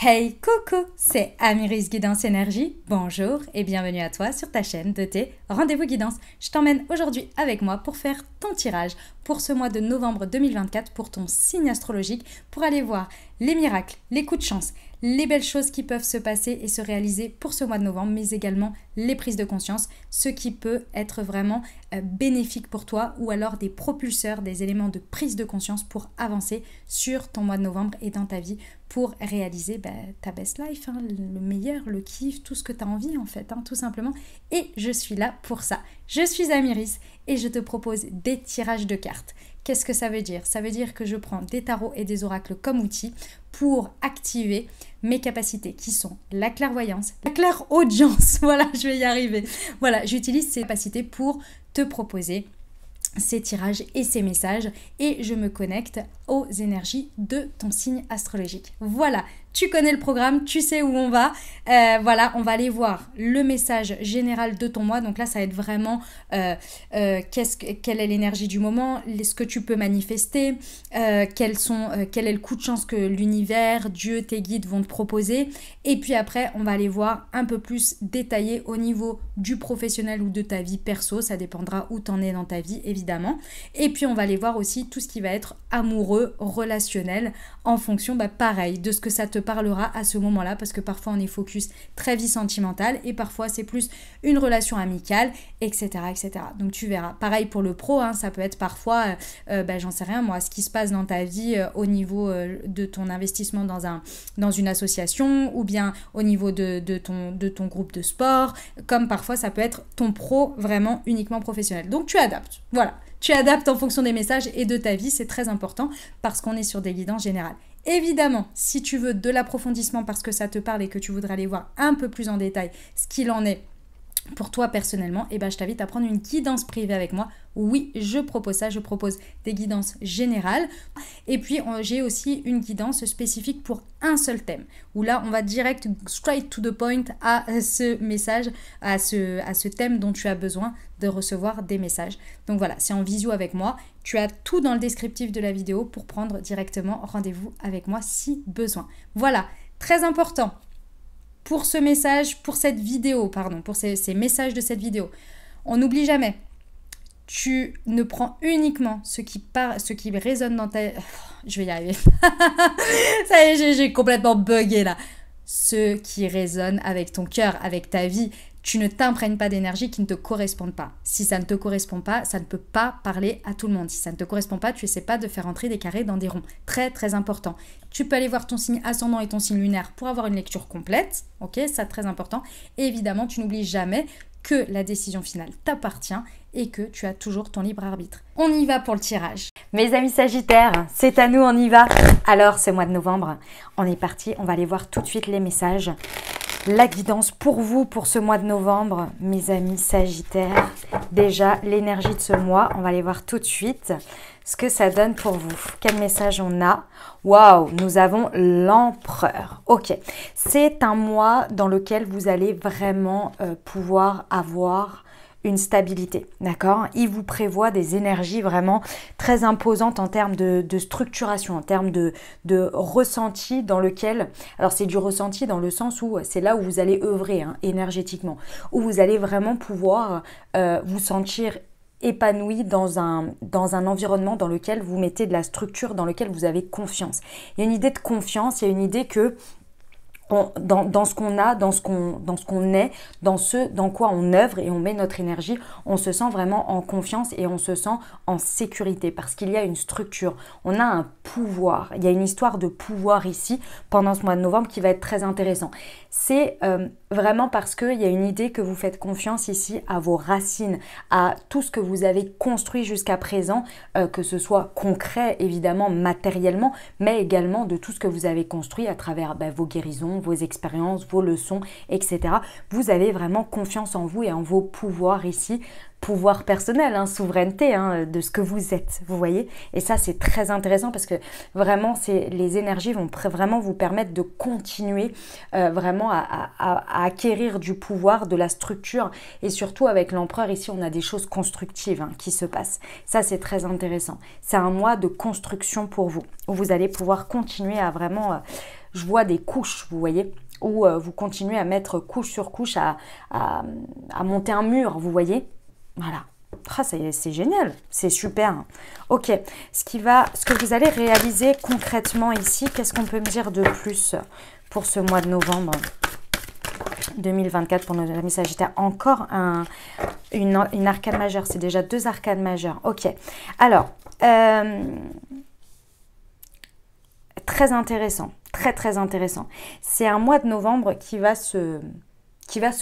Hey coucou, c'est Amiris Guidance Énergie. Bonjour et bienvenue à toi sur ta chaîne de tes rendez-vous guidance. Je t'emmène aujourd'hui avec moi pour faire ton tirage pour ce mois de novembre 2024 pour ton signe astrologique, pour aller voir les miracles, les coups de chance, les belles choses qui peuvent se passer et se réaliser pour ce mois de novembre, mais également les prises de conscience, ce qui peut être vraiment bénéfique pour toi ou alors des propulseurs, des éléments de prise de conscience pour avancer sur ton mois de novembre et dans ta vie pour réaliser ta best life, le meilleur, le kiff, tout ce que tu as envie en fait, tout simplement. Et je suis là pour ça. Je suis Amiris et je te propose des tirages de cartes. Qu'est-ce que ça veut dire? Ça veut dire que je prends des tarots et des oracles comme outil pour activer mes capacités qui sont la clairvoyance, la clairaudience, voilà, je vais y arriver. Voilà, j'utilise ces capacités pour te proposer ces tirages et ces messages et je me connecte aux énergies de ton signe astrologique. Voilà, tu connais le programme, tu sais où on va. Voilà, on va aller voir le message général de ton mois. Donc là, ça va être vraiment quelle est l'énergie du moment, ce que tu peux manifester, quel est le coup de chance que l'univers, Dieu, tes guides vont te proposer. Et puis après, on va aller voir un peu plus détaillé au niveau du professionnel ou de ta vie perso. Ça dépendra où tu en es dans ta vie, évidemment. Et puis, on va aller voir aussi tout ce qui va être amoureux, relationnel, en fonction, pareil, de ce que ça te parlera à ce moment-là, parce que parfois on est focus très vie sentimentale et parfois c'est plus une relation amicale, etc., etc. Donc tu verras. Pareil pour le pro, ça peut être parfois, j'en sais rien moi, ce qui se passe dans ta vie au niveau de ton investissement dans une association ou bien au niveau de ton groupe de sport, comme parfois ça peut être ton pro vraiment uniquement professionnel. Donc tu adaptes, voilà. Tu adaptes en fonction des messages et de ta vie, c'est très important parce qu'on est sur des guidances générales. Évidemment, si tu veux de l'approfondissement parce que ça te parle et que tu voudrais aller voir un peu plus en détail ce qu'il en est pour toi personnellement, je t'invite à prendre une guidance privée avec moi. Oui, je propose ça, je propose des guidances générales. Et puis, j'ai aussi une guidance spécifique pour un seul thème, où là, on va direct, straight to the point à ce message, à ce thème dont tu as besoin de recevoir des messages. Donc voilà, c'est en visio avec moi. Tu as tout dans le descriptif de la vidéo pour prendre directement rendez-vous avec moi si besoin. Voilà, très important. Pour ce message, pour cette vidéo, pour ces messages de cette vidéo, on n'oublie jamais, tu ne prends uniquement ce qui résonne dans ta... Je vais y arriver. Ça y est, j'ai complètement bugué là. Ce qui résonne avec ton cœur, avec ta vie. Tu ne t'imprègnes pas d'énergie qui ne te correspondent pas. Si ça ne te correspond pas, ça ne peut pas parler à tout le monde. Si ça ne te correspond pas, tu n'essaies pas de faire entrer des carrés dans des ronds. Très, très important. Tu peux aller voir ton signe ascendant et ton signe lunaire pour avoir une lecture complète. Ok, ça très important. Et évidemment, tu n'oublies jamais que la décision finale t'appartient et que tu as toujours ton libre arbitre. On y va pour le tirage. Mes amis Sagittaires, c'est à nous, on y va. Alors, ce mois de novembre, on est parti. On va aller voir tout de suite les messages. La guidance pour vous pour ce mois de novembre, mes amis Sagittaires. Déjà, l'énergie de ce mois, on va aller voir tout de suite ce que ça donne pour vous. Quel message on a? Waouh, nous avons l'empereur. Ok, c'est un mois dans lequel vous allez vraiment pouvoir avoir une stabilité, d'accord? Il vous prévoit des énergies vraiment très imposantes en termes de structuration, en termes de ressenti dans lequel... Alors, c'est du ressenti dans le sens où c'est là où vous allez œuvrer énergétiquement, où vous allez vraiment pouvoir vous sentir épanoui dans un environnement dans lequel vous mettez de la structure, dans lequel vous avez confiance. Il y a une idée de confiance, il y a une idée que dans ce qu'on a, dans ce qu'on est, dans quoi on œuvre et on met notre énergie, on se sent vraiment en confiance et on se sent en sécurité parce qu'il y a une structure, on a un pouvoir, il y a une histoire de pouvoir ici pendant ce mois de novembre qui va être très intéressant. C'est vraiment parce qu'il y a une idée que vous faites confiance ici à vos racines, à tout ce que vous avez construit jusqu'à présent, que ce soit concret évidemment, matériellement, mais également de tout ce que vous avez construit à travers vos guérisons, vos expériences, vos leçons, etc. Vous avez vraiment confiance en vous et en vos pouvoirs ici, pouvoir personnel, souveraineté de ce que vous êtes, vous voyez. Et ça, c'est très intéressant parce que vraiment, les énergies vont vraiment vous permettre de continuer vraiment à acquérir du pouvoir, de la structure. Et surtout, avec l'empereur, ici, on a des choses constructives qui se passent. Ça, c'est très intéressant. C'est un mois de construction pour vous, où vous allez pouvoir continuer à vraiment je vois des couches, vous voyez, où vous continuez à mettre couche sur couche, à monter un mur, vous voyez. Voilà. Ah, c'est génial, c'est super. Ok, ce que vous allez réaliser concrètement ici, qu'est-ce qu'on peut me dire de plus pour ce mois de novembre 2024 pour nos amis Sagittaires? Encore une arcane majeure, c'est déjà 2 arcanes majeures. Ok, alors, très intéressant, très intéressant. C'est un mois de novembre qui va se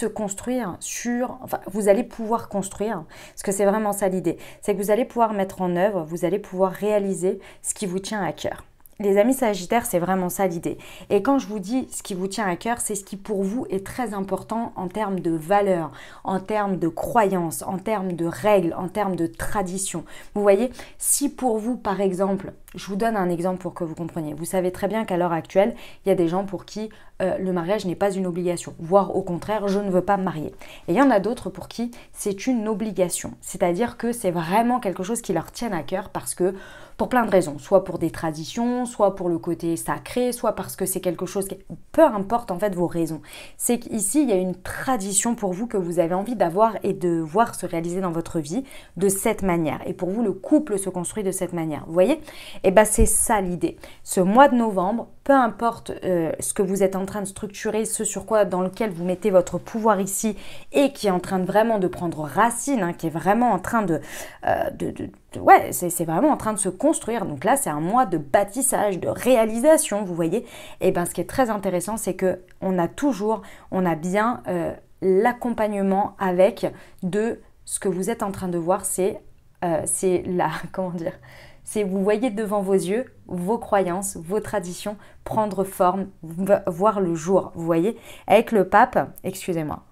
construire sur... Enfin, vous allez pouvoir construire, parce que c'est vraiment ça l'idée. C'est que vous allez pouvoir mettre en œuvre, vous allez pouvoir réaliser ce qui vous tient à cœur. Les amis Sagittaires, c'est vraiment ça l'idée. Et quand je vous dis ce qui vous tient à cœur, c'est ce qui pour vous est très important en termes de valeurs, en termes de croyances, en termes de règles, en termes de traditions. Vous voyez, si pour vous, par exemple, je vous donne un exemple pour que vous compreniez. Vous savez très bien qu'à l'heure actuelle, il y a des gens pour qui le mariage n'est pas une obligation, voire au contraire, je ne veux pas me marier. Et il y en a d'autres pour qui c'est une obligation. C'est-à-dire que c'est vraiment quelque chose qui leur tient à cœur parce que, pour plein de raisons, soit pour des traditions, soit pour le côté sacré, soit parce que c'est quelque chose qui... Peu importe en fait vos raisons. C'est qu'ici, il y a une tradition pour vous que vous avez envie d'avoir et de voir se réaliser dans votre vie de cette manière. Et pour vous, le couple se construit de cette manière. Vous voyez? Et bien, c'est ça l'idée. Ce mois de novembre, peu importe ce que vous êtes en train de structurer, ce sur quoi, dans lequel vous mettez votre pouvoir ici et qui est en train de vraiment de prendre racine, hein, qui est vraiment en train ouais, c'est vraiment en train de se construire. Donc là, c'est un mois de bâtissage, de réalisation, vous voyez. Et bien, ce qui est très intéressant, c'est que on a bien l'accompagnement avec de ce que vous êtes en train de voir, c'est la, comment dire, c'est vous voyez devant vos yeux vos croyances, vos traditions prendre forme, voir le jour, vous voyez. Avec le pape, excusez-moi,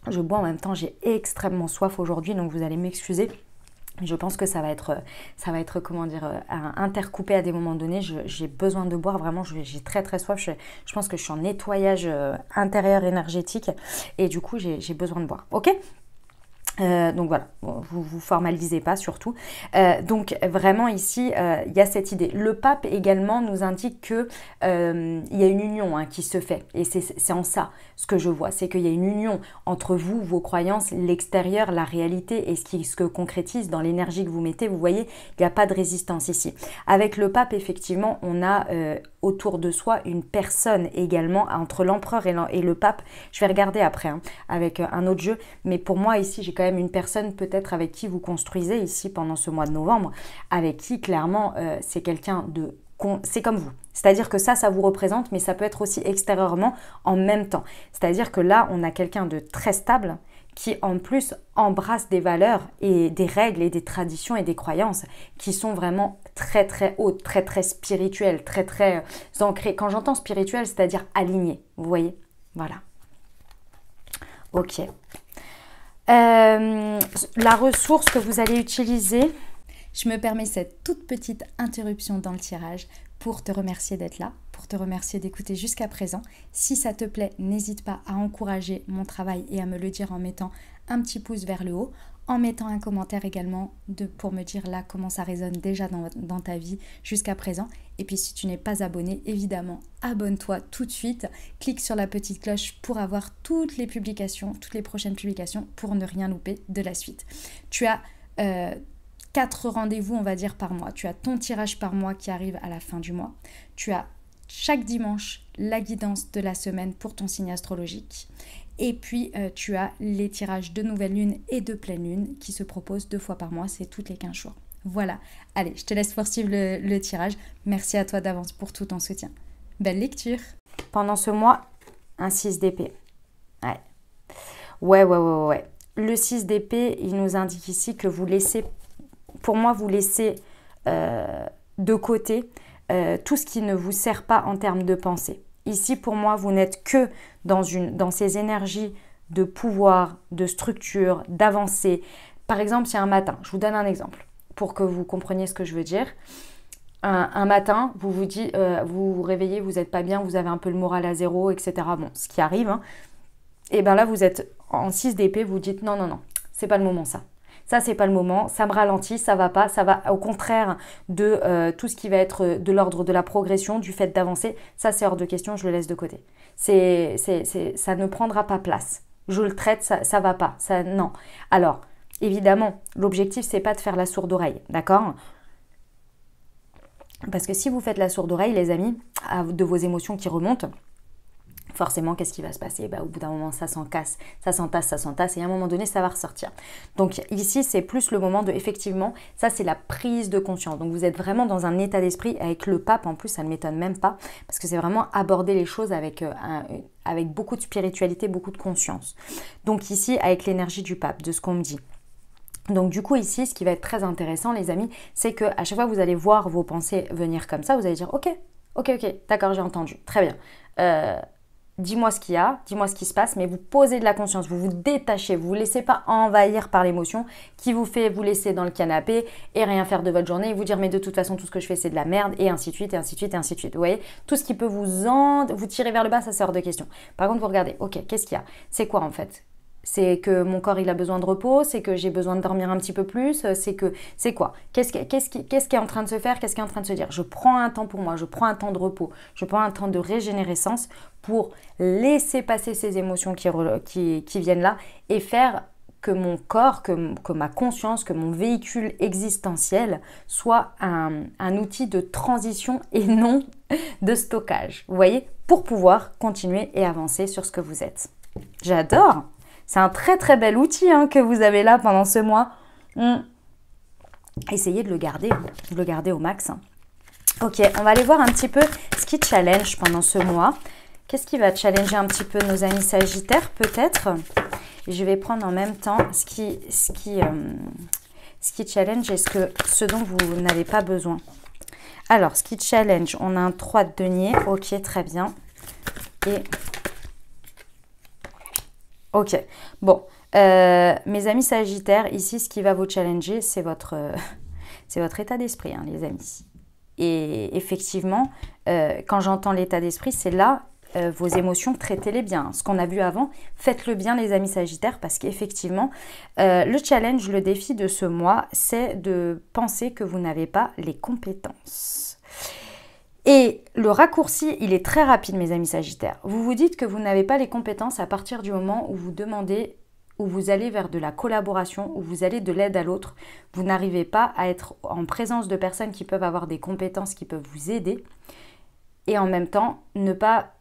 je bois en même temps, j'ai extrêmement soif aujourd'hui, donc vous allez m'excuser. Je pense que ça va être comment dire, intercoupé à des moments donnés. J'ai besoin de boire, vraiment, j'ai très soif. Je pense que je suis en nettoyage intérieur énergétique et du coup, j'ai besoin de boire. Ok ? Donc voilà, vous formalisez pas surtout. Donc vraiment ici, il y a cette idée. Le pape également nous indique que il y a une union qui se fait. Et c'est en ça ce que je vois. C'est qu'il y a une union entre vous, vos croyances, l'extérieur, la réalité et ce que concrétise dans l'énergie que vous mettez. Vous voyez, il n'y a pas de résistance ici. Avec le pape, effectivement, on a autour de soi une personne également entre l'empereur et le pape. Je vais regarder après avec un autre jeu. Mais pour moi ici, j'ai quand même une personne peut-être avec qui vous construisez ici pendant ce mois de novembre, avec qui clairement c'est quelqu'un de... C'est comme vous. C'est-à-dire que ça vous représente, mais ça peut être aussi extérieurement en même temps. C'est-à-dire que là, on a quelqu'un de très stable qui en plus embrasse des valeurs et des règles et des traditions et des croyances qui sont vraiment très hautes, très spirituelles, très ancrées. Quand j'entends spirituel, c'est-à-dire alignées, vous voyez? Voilà. Ok. La ressource que vous allez utiliser... Je me permets cette toute petite interruption dans le tirage pour te remercier d'être là, pour te remercier d'écouter jusqu'à présent. Si ça te plaît, n'hésite pas à encourager mon travail et à me le dire en mettant un petit pouce vers le haut, en mettant un commentaire également pour me dire là comment ça résonne déjà dans ta vie jusqu'à présent. Et puis si tu n'es pas abonné, évidemment, abonne-toi tout de suite. Clique sur la petite cloche pour avoir toutes les publications, toutes les prochaines publications pour ne rien louper de la suite. Tu as 4 rendez-vous, on va dire, par mois. Tu as ton tirage par mois qui arrive à la fin du mois. Tu as chaque dimanche la guidance de la semaine pour ton signe astrologique. Et puis, tu as les tirages de nouvelle lune et de pleine lune qui se proposent 2 fois par mois. C'est toutes les 15 jours. Voilà. Allez, je te laisse poursuivre le tirage. Merci à toi d'avance pour tout ton soutien. Belle lecture. Pendant ce mois, un 6 d'épée. Ouais. Le 6 d'épée, il nous indique ici que vous laissez... Pour moi, vous laissez de côté tout ce qui ne vous sert pas en termes de pensée. Ici, pour moi, vous n'êtes que dans ces énergies de pouvoir, de structure, d'avancée. Par exemple, si un matin, je vous donne un exemple pour que vous compreniez ce que je veux dire. Un matin, vous vous dites, vous vous réveillez, vous n'êtes pas bien, vous avez un peu le moral à zéro, etc. Bon, ce qui arrive. Et bien là, vous êtes en 6 d'épée, vous dites non, c'est pas le moment ça. ça c'est pas le moment, ça me ralentit, ça va pas, ça va au contraire de tout ce qui va être de l'ordre de la progression, du fait d'avancer, ça c'est hors de question, je le laisse de côté. Ça ne prendra pas place. Je le traite, ça va pas, ça non. Alors, évidemment, l'objectif c'est pas de faire la sourde oreille, d'accord ? Parce que si vous faites la sourde oreille, les amis, de vos émotions qui remontent, forcément, qu'est-ce qui va se passer ? Au bout d'un moment, ça s'entasse, et à un moment donné, ça va ressortir. Donc ici, c'est plus le moment de, effectivement, ça c'est la prise de conscience. Donc vous êtes vraiment dans un état d'esprit avec le pape, en plus, ça ne m'étonne même pas, parce que c'est vraiment aborder les choses avec beaucoup de spiritualité, beaucoup de conscience. Donc ici, avec l'énergie du pape, de ce qu'on me dit. Donc du coup ici, ce qui va être très intéressant les amis, c'est que à chaque fois que vous allez voir vos pensées venir comme ça, vous allez dire ok, d'accord, j'ai entendu, très bien. Dis-moi ce qu'il y a, dis-moi ce qui se passe, mais vous posez de la conscience, vous vous détachez, vous ne vous laissez pas envahir par l'émotion qui vous fait vous laisser dans le canapé et rien faire de votre journée et vous dire mais de toute façon tout ce que je fais c'est de la merde et ainsi de suite et ainsi de suite et ainsi de suite. Vous voyez, tout ce qui peut vous tirer vers le bas, ça c'est hors de question. Par contre vous regardez, ok, qu'est-ce qu'il y a ? C'est quoi en fait ? C'est que mon corps il a besoin de repos, c'est que j'ai besoin de dormir un petit peu plus, c'est quoi ? Qu'est-ce qui est en train de se faire ? Qu'est-ce qui est en train de se dire ? Je prends un temps pour moi, je prends un temps de repos, je prends un temps de régénérescence pour laisser passer ces émotions qui viennent là et faire que mon corps, que ma conscience, que mon véhicule existentiel soit un outil de transition et non de stockage. Vous voyez ? Pour pouvoir continuer et avancer sur ce que vous êtes. J'adore ! C'est un très très bel outil que vous avez là pendant ce mois. Essayez de le garder au max. Ok, on va aller voir un petit peu ce qui challenge pendant ce mois. Qu'est-ce qui va challenger un petit peu nos amis sagittaires peut-être ? Et je vais prendre en même temps ce qui challenge et ce dont vous n'avez pas besoin. Alors, ce qui challenge, on a un 3 de denier. Ok, très bien. Et... ok, bon, mes amis sagittaires, ici, ce qui va vous challenger, c'est votre état d'esprit, les amis. Et effectivement, quand j'entends l'état d'esprit, c'est là, vos émotions, traitez-les bien. Ce qu'on a vu avant, faites-le bien, les amis sagittaires, parce qu'effectivement, le challenge, le défi de ce mois, c'est de penser que vous n'avez pas les compétences. Et le raccourci, il est très rapide, mes amis sagittaires. Vous vous dites que vous n'avez pas les compétences à partir du moment où vous demandez, où vous allez vers de la collaboration, où vous allez de l'aide à l'autre. Vous n'arrivez pas à être en présence de personnes qui peuvent avoir des compétences, qui peuvent vous aider. Et en même temps, ne pas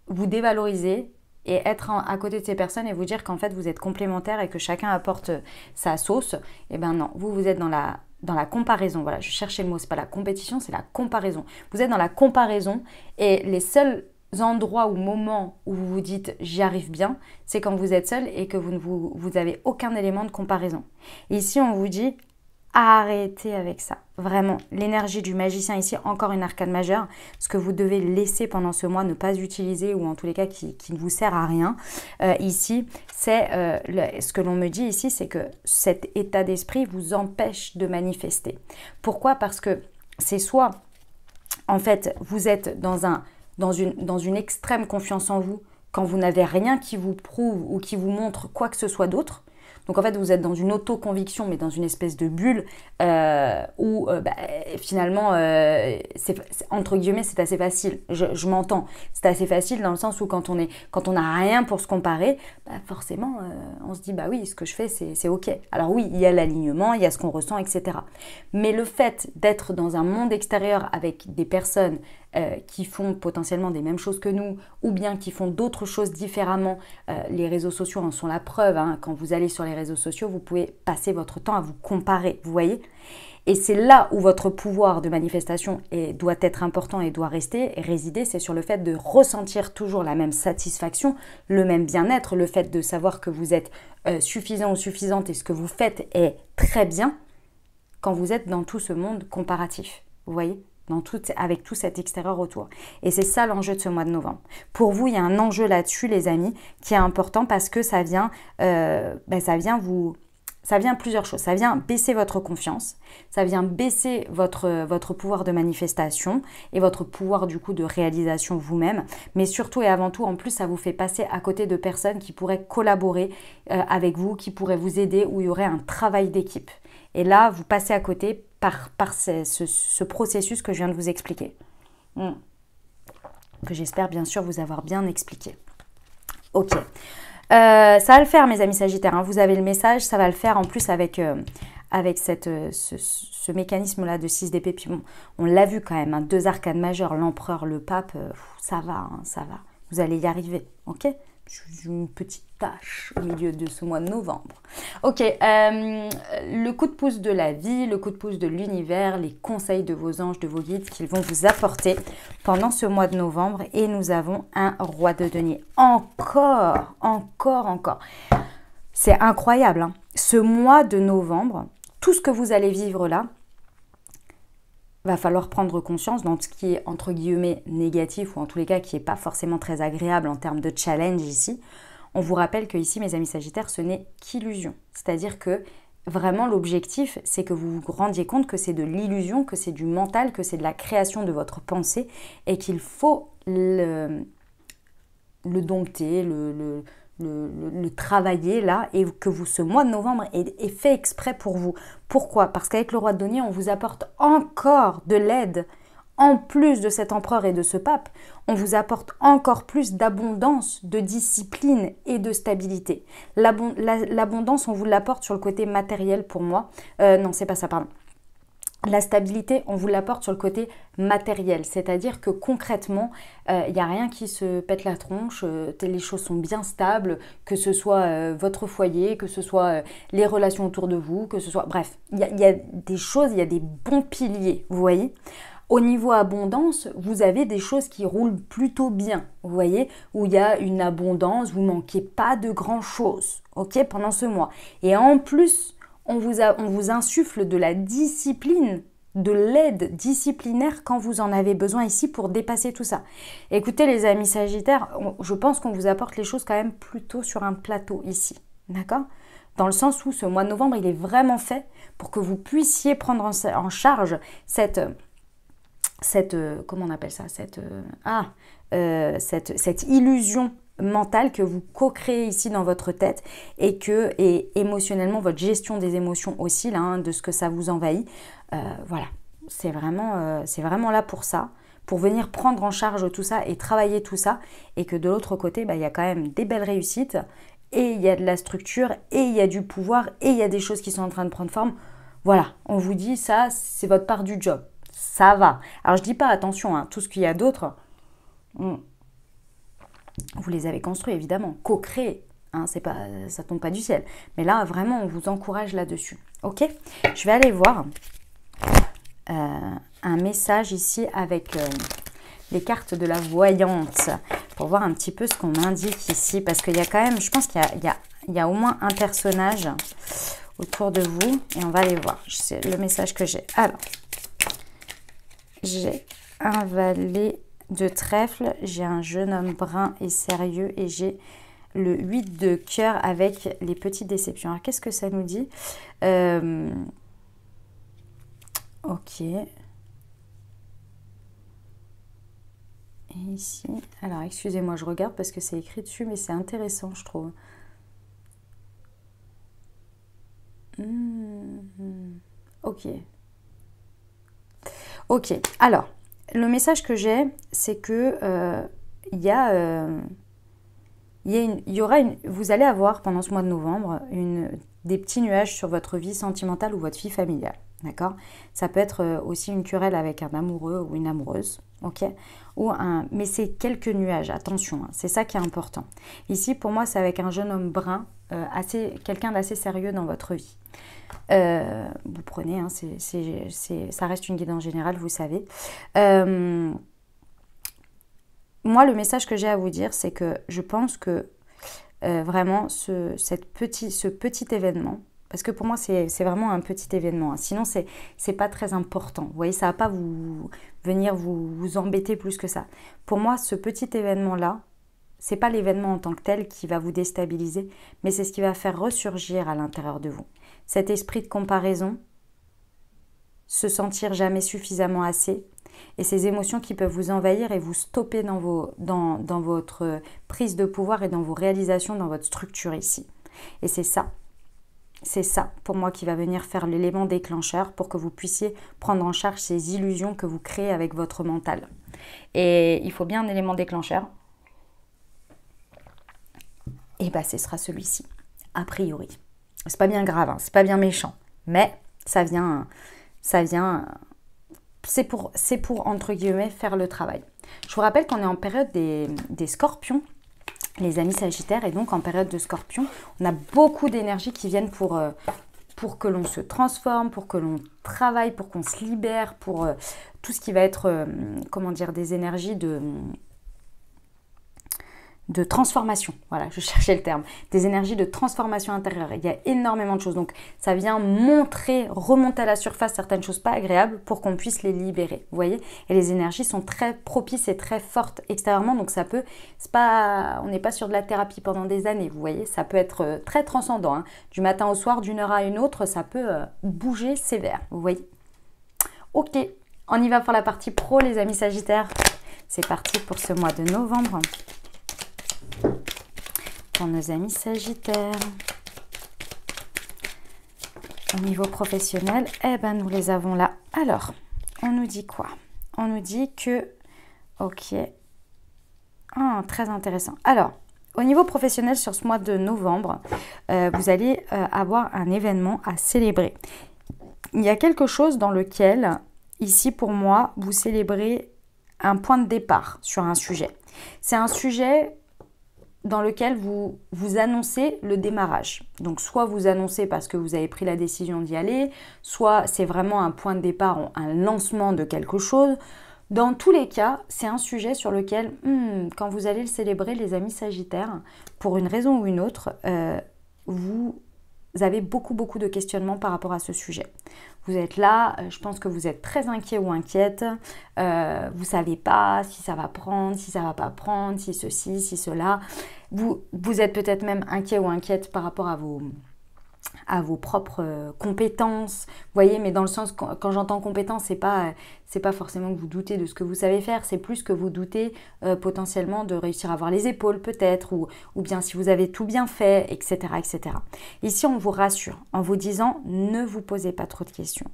vous dévaloriser et être à côté de ces personnes et vous dire qu'en fait, vous êtes complémentaires et que chacun apporte sa sauce. Eh bien non, vous êtes dans la comparaison, voilà, je cherchais le mot, c'est pas la compétition, c'est la comparaison. Vous êtes dans la comparaison et les seuls endroits ou moments où vous vous dites j'y arrive bien, c'est quand vous êtes seul et que vous avez aucun élément de comparaison. Et ici, on vous dit arrêtez avec ça. Vraiment, l'énergie du magicien ici, encore une arcane majeure, ce que vous devez laisser pendant ce mois, ne pas utiliser ou en tous les cas qui ne vous sert à rien. Ici, c'est ce que l'on me dit ici, c'est que cet état d'esprit vous empêche de manifester. Pourquoi ? Parce que c'est soit, en fait, vous êtes dans une extrême confiance en vous quand vous n'avez rien qui vous prouve ou qui vous montre quoi que ce soit d'autre. Donc en fait, vous êtes dans une auto-conviction, mais dans une espèce de bulle où finalement, entre guillemets, c'est assez facile. Je m'entends. C'est assez facile dans le sens où quand on n'a rien pour se comparer, forcément, on se dit, oui, ce que je fais, c'est OK. Alors oui, il y a l'alignement, il y a ce qu'on ressent, etc. Mais le fait d'être dans un monde extérieur avec des personnes qui font potentiellement des mêmes choses que nous ou bien qui font d'autres choses différemment. Les réseaux sociaux en sont la preuve. Quand vous allez sur les réseaux sociaux, vous pouvez passer votre temps à vous comparer, vous voyez ? Et c'est là où votre pouvoir de manifestation doit être important et doit rester et résider, c'est sur le fait de ressentir toujours la même satisfaction, le même bien-être, le fait de savoir que vous êtes suffisant ou suffisante et ce que vous faites est très bien quand vous êtes dans tout ce monde comparatif, vous voyez ? Avec tout cet extérieur autour. Et c'est ça l'enjeu de ce mois de novembre. Pour vous, il y a un enjeu là-dessus, les amis, qui est important parce que ça vient vous Ça vient plusieurs choses. Ça vient baisser votre confiance, ça vient baisser votre pouvoir de manifestation et votre pouvoir du coup de réalisation vous-même. Mais surtout et avant tout, en plus, ça vous fait passer à côté de personnes qui pourraient collaborer avec vous, qui pourraient vous aider, où il y aurait un travail d'équipe. Et là, vous passez à côté par ce processus que je viens de vous expliquer. Que j'espère bien sûr vous avoir bien expliqué. Ok. Ça va le faire, mes amis Sagittaires, hein. Vous avez le message, ça va le faire en plus avec ce mécanisme-là de 6 d'épée. Puis bon, on l'a vu quand même, hein, 2 arcanes majeures, l'empereur, le pape, ça va, hein, ça va. Vous allez y arriver, ok? Une petite tâche au milieu de ce mois de novembre. Ok, le coup de pouce de la vie, le coup de pouce de l'univers, les conseils de vos anges, de vos guides qu'ils vont vous apporter pendant ce mois de novembre. Et nous avons un roi de denier. Encore. C'est incroyable, hein. Ce mois de novembre, tout ce que vous allez vivre là, va falloir prendre conscience dans ce qui est entre guillemets négatif ou en tous les cas qui n'est pas forcément très agréable en termes de challenge ici. On vous rappelle que ici, mes amis Sagittaires, ce n'est qu'illusion. C'est-à-dire que vraiment l'objectif, c'est que vous vous rendiez compte que c'est de l'illusion, que c'est du mental, que c'est de la création de votre pensée et qu'il faut le dompter, le travailler là et que ce mois de novembre est fait exprès pour vous. Pourquoi? Parce qu'avec le roi de denier, on vous apporte encore de l'aide. En plus de cet empereur et de ce pape, on vous apporte encore plus d'abondance, de discipline et de stabilité. L'abondance, on vous l'apporte sur le côté matériel pour moi. Non, c'est pas ça, pardon. La stabilité, on vous l'apporte sur le côté matériel, c'est-à-dire que concrètement, il n'y a rien qui se pète la tronche, les choses sont bien stables, que ce soit votre foyer, que ce soit les relations autour de vous, que ce soit... Bref, il y a des choses, il y a des bons piliers, vous voyez. Au niveau abondance, vous avez des choses qui roulent plutôt bien, vous voyez, où il y a une abondance, vous ne manquez pas de grand-chose, ok, pendant ce mois. Et en plus... On vous insuffle de la discipline, de l'aide disciplinaire quand vous en avez besoin ici pour dépasser tout ça. Écoutez les amis Sagittaires, je pense qu'on vous apporte les choses quand même plutôt sur un plateau ici, d'accord? Dans le sens où ce mois de novembre, il est vraiment fait pour que vous puissiez prendre en charge cette comment on appelle ça, cette illusion mentale que vous co-créez ici dans votre tête et émotionnellement, votre gestion des émotions aussi, là, hein, de ce que ça vous envahit. Voilà, c'est vraiment là pour ça, pour venir prendre en charge tout ça et travailler tout ça. Et que de l'autre côté, il y a quand même des belles réussites et il y a de la structure et il y a du pouvoir et il y a des choses qui sont en train de prendre forme. Voilà, on vous dit ça, c'est votre part du job. Ça va. Alors je dis pas, attention, hein, tout ce qu'il y a d'autre... Vous les avez construits, évidemment, co-créés, hein, ça tombe pas du ciel. Mais là, vraiment, on vous encourage là-dessus. Ok? Je vais aller voir un message ici avec les cartes de la voyante pour voir un petit peu ce qu'on m'indique ici. Parce qu'il y a quand même, je pense qu'il y a au moins un personnage autour de vous. Et on va aller voir. C'est le message que j'ai. Alors, j'ai un valet de trèfle, j'ai un jeune homme brun et sérieux et j'ai le 8 de cœur avec les petites déceptions. Alors, qu'est-ce que ça nous dit? Ok. Et ici, alors excusez-moi, je regarde parce que c'est écrit dessus, mais c'est intéressant, je trouve. Ok. Ok, alors... Le message que j'ai, c'est que vous allez avoir pendant ce mois de novembre des petits nuages sur votre vie sentimentale ou votre vie familiale, d'accord? Ça peut être aussi une querelle avec un amoureux ou une amoureuse, ok? Mais c'est quelques nuages, attention, hein, c'est ça qui est important. Ici, pour moi, c'est avec un jeune homme brun, quelqu'un d'assez sérieux dans votre vie. Vous prenez, hein, ça reste une guidance générale, vous savez. Moi, le message que j'ai à vous dire, c'est que je pense que vraiment ce petit événement, parce que pour moi, c'est vraiment un petit événement, hein, sinon c'est pas très important. Vous voyez, ça va pas venir vous embêter plus que ça. Pour moi, ce petit événement-là, c'est pas l'événement en tant que tel qui va vous déstabiliser, mais c'est ce qui va faire ressurgir à l'intérieur de vous. cet esprit de comparaison, se sentir jamais suffisamment assez, et ces émotions qui peuvent vous envahir et vous stopper dans votre prise de pouvoir et dans vos réalisations, dans votre structure ici. Et c'est ça pour moi qui va venir faire l'élément déclencheur pour que vous puissiez prendre en charge ces illusions que vous créez avec votre mental. Et il faut bien un élément déclencheur. Et bah ce sera celui-ci, a priori. C'est pas bien grave, hein, c'est pas bien méchant, mais ça vient c'est pour entre guillemets faire le travail. Je vous rappelle qu'on est en période des scorpions, les amis sagittaires, et donc en période de scorpion, on a beaucoup d'énergie qui viennent pour que l'on se transforme, pour que l'on travaille, pour qu'on se libère, pour tout ce qui va être, des énergies de transformation. Voilà, je cherchais le terme. Des énergies de transformation intérieure. Il y a énormément de choses. Donc, ça vient remonter à la surface certaines choses pas agréables pour qu'on puisse les libérer. Vous voyez? Et les énergies sont très propices et très fortes extérieurement. Donc, on n'est pas sur de la thérapie pendant des années. Vous voyez? Ça peut être très transcendant. Hein. Du matin au soir, d'une heure à une autre, ça peut bouger sévère. Vous voyez? Ok, on y va pour la partie pro, les amis sagittaires. C'est parti pour ce mois de novembre. Pour nos amis sagittaires. Au niveau professionnel, nous les avons là. Alors, on nous dit quoi? On nous dit que... Ok. Très intéressant. Alors, au niveau professionnel, sur ce mois de novembre, vous allez avoir un événement à célébrer. Il y a quelque chose dans lequel, ici pour moi, vous célébrez un point de départ sur un sujet. C'est un sujet dans lequel vous annoncez le démarrage. Donc, soit vous annoncez parce que vous avez pris la décision d'y aller, soit c'est vraiment un point de départ, un lancement de quelque chose. Dans tous les cas, c'est un sujet sur lequel, quand vous allez le célébrer, les amis sagittaires, pour une raison ou une autre, vous avez beaucoup de questionnements par rapport à ce sujet. Vous êtes là, je pense que vous êtes très inquiet ou inquiète, vous ne savez pas si ça va prendre, si ça ne va pas prendre, si ceci, si cela. Vous êtes peut-être même inquiet ou inquiète par rapport à vos propres compétences, vous voyez, mais dans le sens, quand j'entends compétences, c'est pas forcément que vous doutez de ce que vous savez faire, c'est plus que vous doutez potentiellement de réussir à avoir les épaules peut-être, ou bien si vous avez tout bien fait, etc., etc. Ici, on vous rassure en vous disant, ne vous posez pas trop de questions.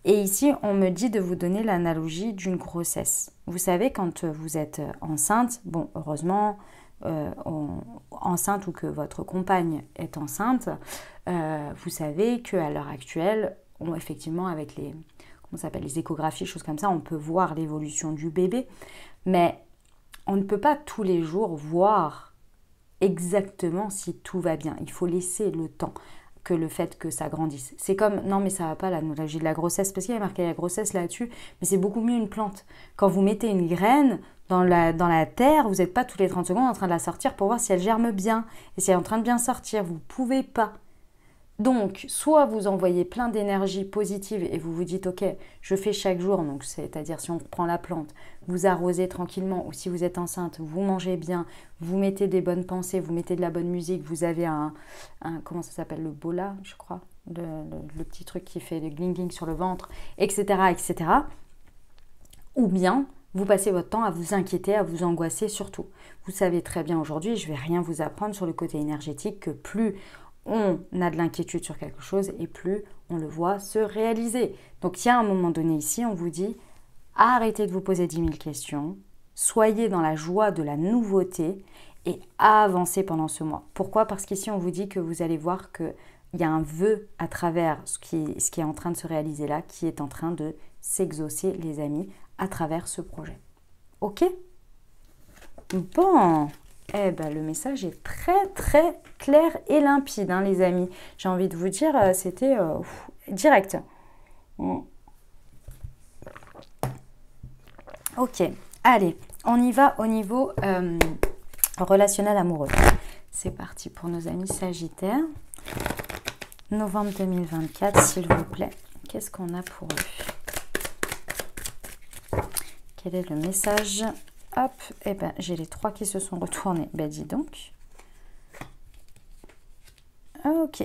Et ici, on me dit de vous donner l'analogie d'une grossesse. Vous savez, quand vous êtes enceinte, bon, heureusement, enceinte ou que votre compagne est enceinte, vous savez qu'à l'heure actuelle, effectivement avec les échographies, choses comme ça, on peut voir l'évolution du bébé, mais on ne peut pas tous les jours voir exactement si tout va bien. Il faut laisser le temps que le fait que ça grandisse. C'est comme, non mais ça va pas l'analogie de la grossesse, parce qu'il y a marqué la grossesse là-dessus, mais c'est beaucoup mieux une plante. Quand vous mettez une graine dans la terre, vous n'êtes pas tous les 30 secondes en train de la sortir pour voir si elle germe bien, et si elle est en train de bien sortir, vous ne pouvez pas. Donc, soit vous envoyez plein d'énergie positive et vous vous dites, ok, je fais chaque jour, donc c'est-à-dire si on prend la plante, vous arrosez tranquillement, ou si vous êtes enceinte, vous mangez bien, vous mettez des bonnes pensées, vous mettez de la bonne musique, vous avez un comment ça s'appelle, le bola, je crois, le petit truc qui fait le gling-gling sur le ventre, etc., etc. Ou bien, vous passez votre temps à vous inquiéter, à vous angoisser surtout. Vous savez très bien aujourd'hui, je ne vais rien vous apprendre sur le côté énergétique, que plus on a de l'inquiétude sur quelque chose et plus on le voit se réaliser. Donc il y a un moment donné ici, on vous dit arrêtez de vous poser 10 000 questions, soyez dans la joie de la nouveauté et avancez pendant ce mois. Pourquoi? Parce qu'ici on vous dit que vous allez voir qu'il y a un vœu à travers ce qui est en train de se réaliser là, qui est en train de s'exaucer, les amis, à travers ce projet. Ok? Bon, le message est très très clair et limpide, hein, les amis. J'ai envie de vous dire, c'était direct. Ok, allez, on y va au niveau relationnel amoureux. C'est parti pour nos amis sagittaires. Novembre 2024, s'il vous plaît. Qu'est-ce qu'on a pour eux? Quel est le message? Hop, j'ai les 3 qui se sont retournés. Dis donc. Ok.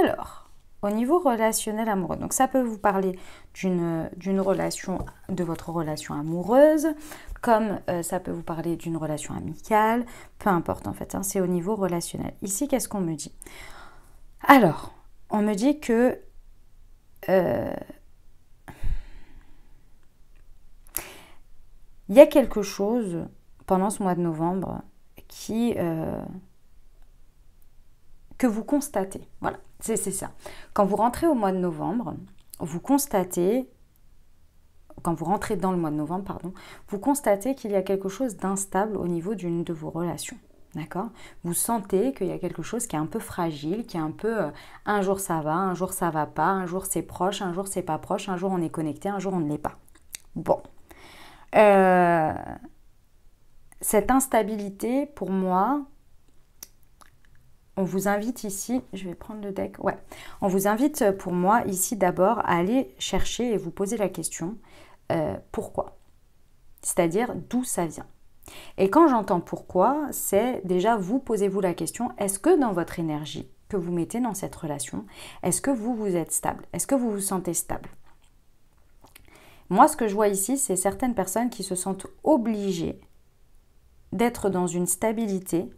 Alors, au niveau relationnel amoureux, donc ça peut vous parler d'une relation, de votre relation amoureuse, comme ça peut vous parler d'une relation amicale, peu importe en fait, hein, c'est au niveau relationnel. Ici, qu'est-ce qu'on me dit? Alors, on me dit que il y a quelque chose pendant ce mois de novembre que vous constatez. Voilà, c'est ça. Quand vous rentrez au mois de novembre, vous constatez, quand vous rentrez dans le mois de novembre, pardon, vous constatez qu'il y a quelque chose d'instable au niveau d'une de vos relations. D'accord? Vous sentez qu'il y a quelque chose qui est un peu fragile, qui est un peu un jour ça va, un jour ça va pas, un jour c'est proche, un jour c'est pas proche, un jour on est connecté, un jour on ne l'est pas. Bon. Cette instabilité, pour moi, on vous invite ici, je vais prendre le deck, ouais, on vous invite pour moi ici d'abord à aller chercher et vous poser la question, pourquoi? C'est-à-dire d'où ça vient. Et quand j'entends pourquoi, c'est déjà vous posez-vous la question, est-ce que dans votre énergie que vous mettez dans cette relation, est-ce que vous êtes stable? Est-ce que vous vous sentez stable? Moi, ce que je vois ici, c'est certaines personnes qui se sentent obligées d'être dans une stabilité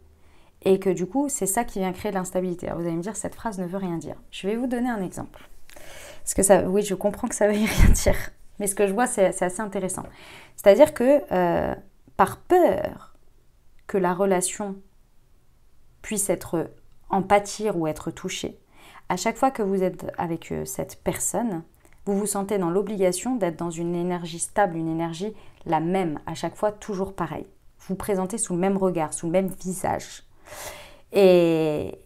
et que du coup, c'est ça qui vient créer de l'instabilité. Alors vous allez me dire, cette phrase ne veut rien dire. Je vais vous donner un exemple. Parce que ça, oui, je comprends que ça ne veut rien dire. Mais ce que je vois, c'est assez intéressant. C'est-à-dire que par peur que la relation puisse être en pâtir ou être touchée, à chaque fois que vous êtes avec cette personne, vous vous sentez dans l'obligation d'être dans une énergie stable, une énergie la même, à chaque fois toujours pareil. Vous vous présentez sous le même regard, sous le même visage. Et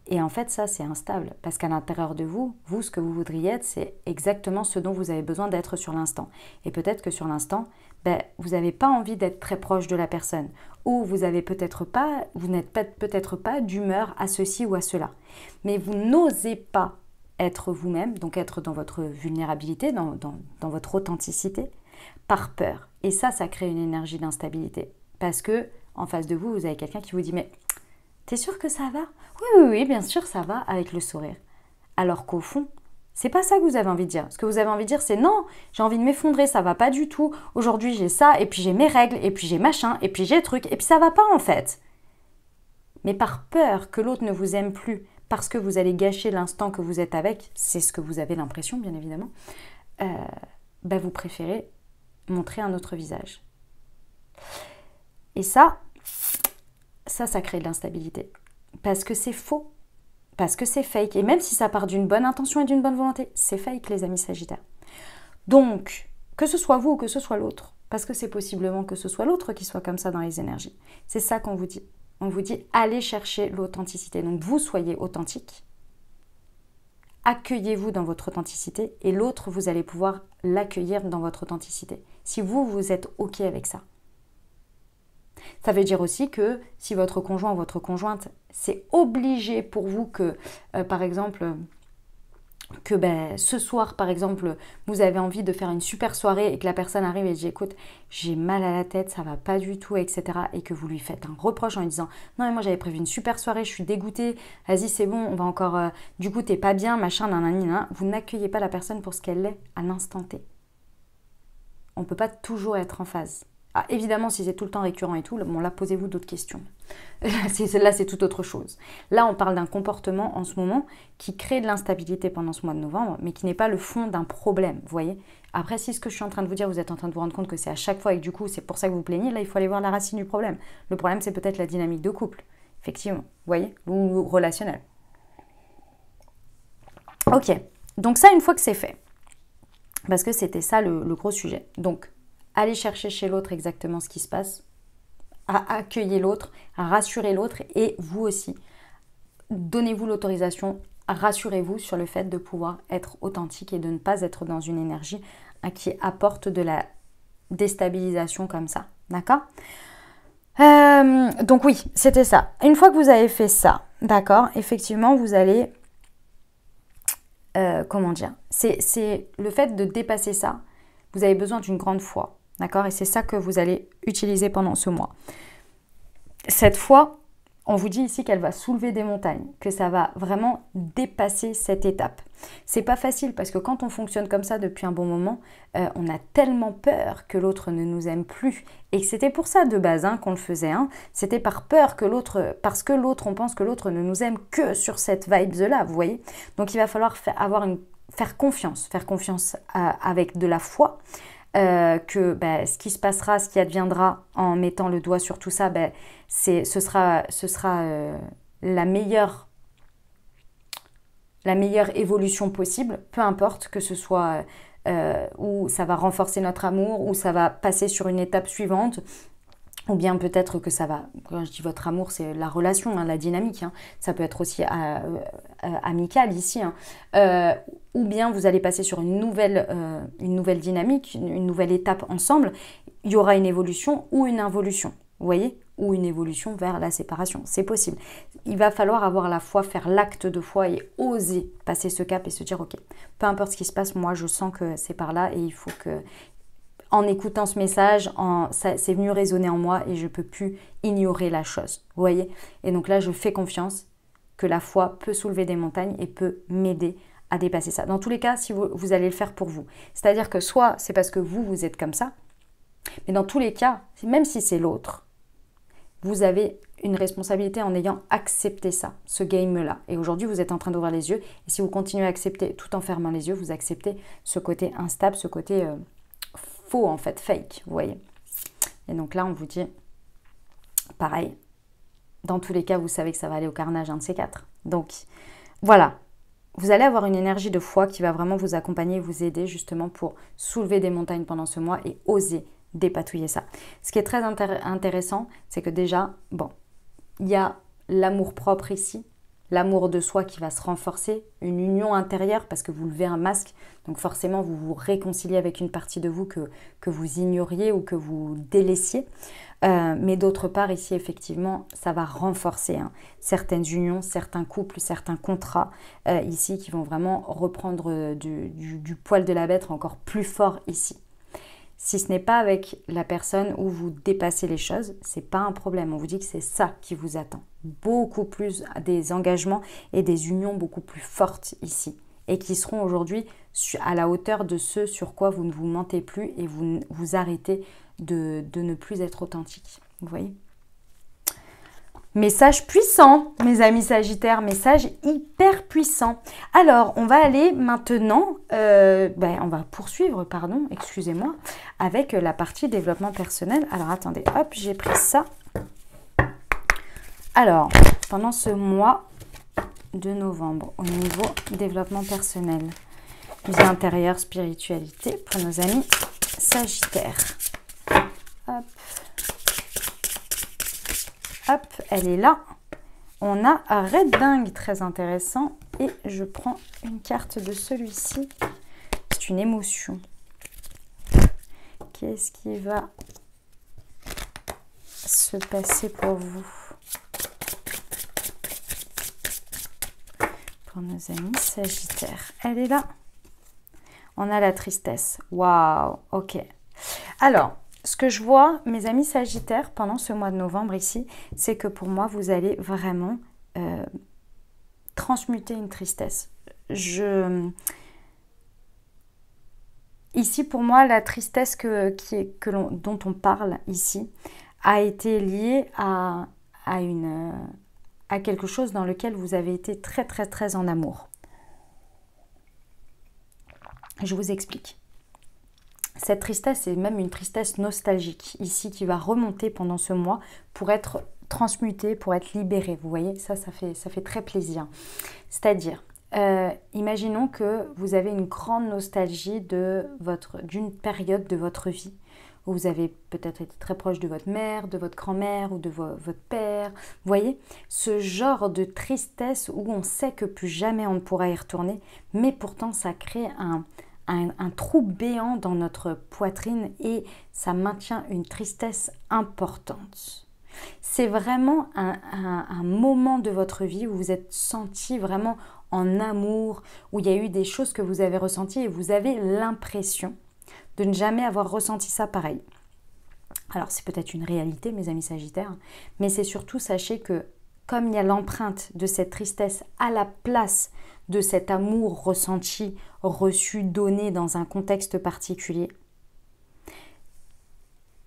en fait, ça, c'est instable. Parce qu'à l'intérieur de vous, ce que vous voudriez être, c'est exactement ce dont vous avez besoin d'être sur l'instant. Et peut-être que sur l'instant, vous n'avez pas envie d'être très proche de la personne. Ou vous n'êtes peut-être pas d'humeur à ceci ou à cela. Mais vous n'osez pas être vous-même, donc être dans votre vulnérabilité, dans votre authenticité, par peur. Et ça crée une énergie d'instabilité. Parce que en face de vous, vous avez quelqu'un qui vous dit « Mais t'es sûr que ça va ? » Oui, bien sûr, ça va, avec le sourire. Alors qu'au fond, c'est pas ça que vous avez envie de dire. Ce que vous avez envie de dire, c'est « Non, j'ai envie de m'effondrer, ça va pas du tout. Aujourd'hui, j'ai ça, et puis j'ai mes règles, et puis j'ai machin, et puis j'ai truc, et puis ça va pas en fait. » Mais par peur que l'autre ne vous aime plus, parce que vous allez gâcher l'instant que vous êtes avec, c'est ce que vous avez l'impression, bien évidemment, vous préférez montrer un autre visage. Et ça crée de l'instabilité. Parce que c'est faux. Parce que c'est fake. Et même si ça part d'une bonne intention et d'une bonne volonté, c'est fake, les amis Sagittaires. Donc, que ce soit vous ou que ce soit l'autre, parce que c'est possiblement que ce soit l'autre qui soit comme ça dans les énergies, c'est ça qu'on vous dit. On vous dit, allez chercher l'authenticité. Donc, vous soyez authentique. Accueillez-vous dans votre authenticité et l'autre, vous allez pouvoir l'accueillir dans votre authenticité. Si vous êtes OK avec ça. Ça veut dire aussi que si votre conjoint ou votre conjointe, c'est obligé pour vous que, par exemple, que ce soir, par exemple, vous avez envie de faire une super soirée et que la personne arrive et dit « Écoute, j'ai mal à la tête, ça va pas du tout, etc. » et que vous lui faites un reproche en lui disant « Non, mais moi j'avais prévu une super soirée, je suis dégoûtée, vas-y c'est bon, on va encore... du coup, t'es pas bien, machin, nanana. » Vous n'accueillez pas la personne pour ce qu'elle est à l'instant T. On ne peut pas toujours être en phase. Ah, évidemment, si c'est tout le temps récurrent et tout, bon, là, posez-vous d'autres questions. Là, c'est tout autre chose. Là, on parle d'un comportement en ce moment qui crée de l'instabilité pendant ce mois de novembre, mais qui n'est pas le fond d'un problème, vous voyez. Après, si ce que je suis en train de vous dire, vous êtes en train de vous rendre compte que c'est à chaque fois et que du coup, c'est pour ça que vous plaignez, là, il faut aller voir la racine du problème. Le problème, c'est peut-être la dynamique de couple, effectivement, vous voyez, ou relationnel. Ok, donc ça, une fois que c'est fait, parce que c'était ça le gros sujet. Donc, allez chercher chez l'autre exactement ce qui se passe, à accueillir l'autre, à rassurer l'autre et vous aussi. Donnez-vous l'autorisation, rassurez-vous sur le fait de pouvoir être authentique et de ne pas être dans une énergie qui apporte de la déstabilisation comme ça. D'accord ? Donc oui, c'était ça. Une fois que vous avez fait ça, d'accord, effectivement, vous allez... comment dire ? C'est le fait de dépasser ça. Vous avez besoin d'une grande foi. D'accord ? Et c'est ça que vous allez utiliser pendant ce mois. Cette foi, On vous dit ici qu'elle va soulever des montagnes, que ça va vraiment dépasser cette étape. C'est pas facile parce que quand on fonctionne comme ça depuis un bon moment, on a tellement peur que l'autre ne nous aime plus. Et que c'était pour ça de base qu'on le faisait. C'était par peur que l'autre, parce que l'autre, on pense que l'autre ne nous aime que sur cette vibe-là, vous voyez. Donc il va falloir faire confiance avec de la foi. Que ce qui se passera, ce qui adviendra en mettant le doigt sur tout ça, ce sera la meilleure évolution possible, peu importe que ce soit où ça va renforcer notre amour, ou ça va passer sur une étape suivante, ou bien peut-être que ça va, quand je dis votre amour, c'est la relation, la dynamique, ça peut être aussi amical ici, ou bien vous allez passer sur une nouvelle dynamique, une nouvelle étape ensemble, il y aura une évolution ou une involution, vous voyez, ou une évolution vers la séparation, c'est possible. Il va falloir avoir la foi, faire l'acte de foi et oser passer ce cap et se dire ok, peu importe ce qui se passe, moi je sens que c'est par là et il faut que... En écoutant ce message, c'est venu résonner en moi et je ne peux plus ignorer la chose. Vous voyez? Et donc là, je fais confiance que la foi peut soulever des montagnes et peut m'aider à dépasser ça. Dans tous les cas, si vous allez le faire pour vous. C'est-à-dire que soit c'est parce que vous êtes comme ça, mais dans tous les cas, même si c'est l'autre, vous avez une responsabilité en ayant accepté ça, ce game-là. Et aujourd'hui, vous êtes en train d'ouvrir les yeux. Et si vous continuez à accepter tout en fermant les yeux, vous acceptez ce côté instable, ce côté... faux en fait, fake, vous voyez. Et donc là, on vous dit, pareil, dans tous les cas, vous savez que ça va aller au carnage, un de ces quatre. Donc, voilà, vous allez avoir une énergie de foi qui va vraiment vous accompagner et vous aider justement pour soulever des montagnes pendant ce mois et oser dépatouiller ça. Ce qui est très intéressant, c'est que déjà, il y a l'amour-propre ici, l'amour de soi qui va se renforcer, une union intérieure parce que vous levez un masque, donc forcément vous vous réconciliez avec une partie de vous que vous ignoriez ou que vous délaissiez. Mais d'autre part ici effectivement ça va renforcer certaines unions, certains couples, certains contrats ici qui vont vraiment reprendre du poil de la bête encore plus fort ici. Si ce n'est pas avec la personne où vous dépassez les choses, c'est pas un problème. On vous dit que c'est ça qui vous attend. Beaucoup plus des engagements et des unions beaucoup plus fortes ici. Et qui seront aujourd'hui à la hauteur de ce sur quoi vous ne vous mentez plus et vous arrêtez de ne plus être authentique. Vous voyez ? Message puissant, mes amis Sagittaires, message hyper puissant. Alors, on va aller maintenant, on va poursuivre, excusez-moi, avec la partie développement personnel. Alors, attendez, hop, j'ai pris ça. Alors, pendant ce mois de novembre, au niveau développement personnel, vie intérieure, spiritualité, pour nos amis Sagittaires. Hop. Hop, elle est là. On a un Red Dingue très intéressant. Et je prends une carte de celui-ci. C'est une émotion. Qu'est-ce qui va se passer pour vous? Pour nos amis Sagittaires. Elle est là. On a la tristesse. Waouh, ok. Alors, ce que je vois, mes amis Sagittaires, pendant ce mois de novembre ici, c'est que pour moi, vous allez vraiment transmuter une tristesse. Ici, pour moi, la tristesse dont on parle ici a été liée à quelque chose dans lequel vous avez été très, très, très en amour. Je vous explique. Cette tristesse est même une tristesse nostalgique ici qui va remonter pendant ce mois pour être transmutée, pour être libérée. Vous voyez, ça fait très plaisir. C'est-à-dire, imaginons que vous avez une grande nostalgie d'une période de votre vie où vous avez peut-être été très proche de votre mère, de votre grand-mère ou de votre père. Vous voyez, ce genre de tristesse où on sait que plus jamais on ne pourra y retourner, mais pourtant ça crée un trou béant dans notre poitrine et ça maintient une tristesse importante. C'est vraiment un moment de votre vie où vous êtes senti vraiment en amour, où il y a eu des choses que vous avez ressenties et vous avez l'impression de ne jamais avoir ressenti ça pareil. Alors c'est peut-être une réalité, mes amis Sagittaires, mais c'est surtout, sachez que comme il y a l'empreinte de cette tristesse à la place de cet amour ressenti, reçu, donné dans un contexte particulier,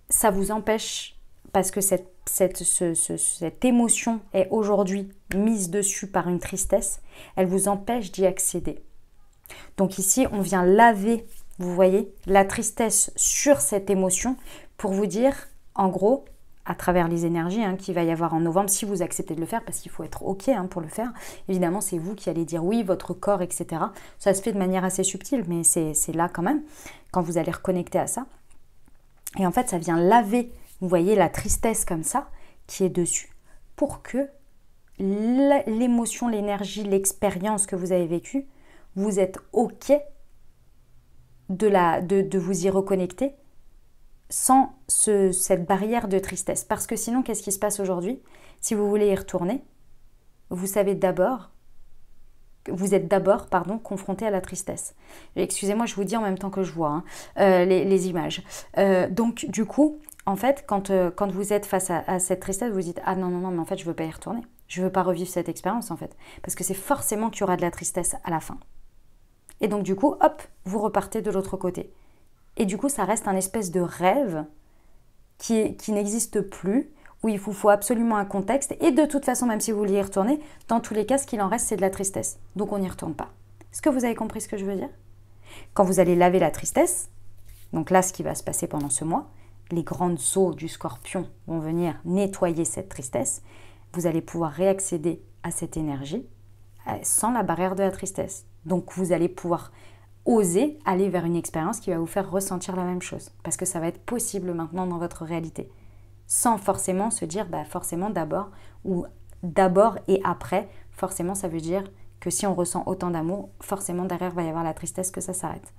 ça vous empêche, parce que cette émotion est aujourd'hui mise dessus par une tristesse, elle vous empêche d'y accéder. Donc ici, on vient laver, vous voyez, la tristesse sur cette émotion pour vous dire, en gros, à travers les énergies qu'il va y avoir en novembre, si vous acceptez de le faire, parce qu'il faut être OK pour le faire. Évidemment, c'est vous qui allez dire oui, votre corps, etc. Ça se fait de manière assez subtile, mais c'est là quand même, quand vous allez reconnecter à ça. Et en fait, ça vient laver, vous voyez, la tristesse comme ça, qui est dessus, pour que l'émotion, l'énergie, l'expérience que vous avez vécue, vous êtes OK de vous y reconnecter sans cette barrière de tristesse. Parce que sinon, qu'est-ce qui se passe aujourd'hui? Si vous voulez y retourner, vous êtes d'abord confronté à la tristesse. Excusez-moi, je vous dis en même temps que je vois les images. Donc, du coup, en fait, quand vous êtes face à cette tristesse, vous dites « Ah non, mais en fait, je ne veux pas y retourner. Je ne veux pas revivre cette expérience, en fait. » Parce que c'est forcément qu'il y aura de la tristesse à la fin. Et donc, du coup, hop, vous repartez de l'autre côté. Et du coup, ça reste un espèce de rêve qui n'existe plus, où il vous faut absolument un contexte. Et de toute façon, même si vous voulez y retourner, dans tous les cas, ce qu'il en reste, c'est de la tristesse. Donc, on n'y retourne pas. Est-ce que vous avez compris ce que je veux dire? Quand vous allez laver la tristesse, donc là, ce qui va se passer pendant ce mois, les grandes eaux du scorpion vont venir nettoyer cette tristesse. Vous allez pouvoir réaccéder à cette énergie sans la barrière de la tristesse. Donc, vous allez pouvoir oser aller vers une expérience qui va vous faire ressentir la même chose. Parce que ça va être possible maintenant dans votre réalité. Sans forcément se dire, forcément d'abord, ou d'abord et après, forcément ça veut dire que si on ressent autant d'amour, forcément derrière va y avoir la tristesse que ça s'arrête.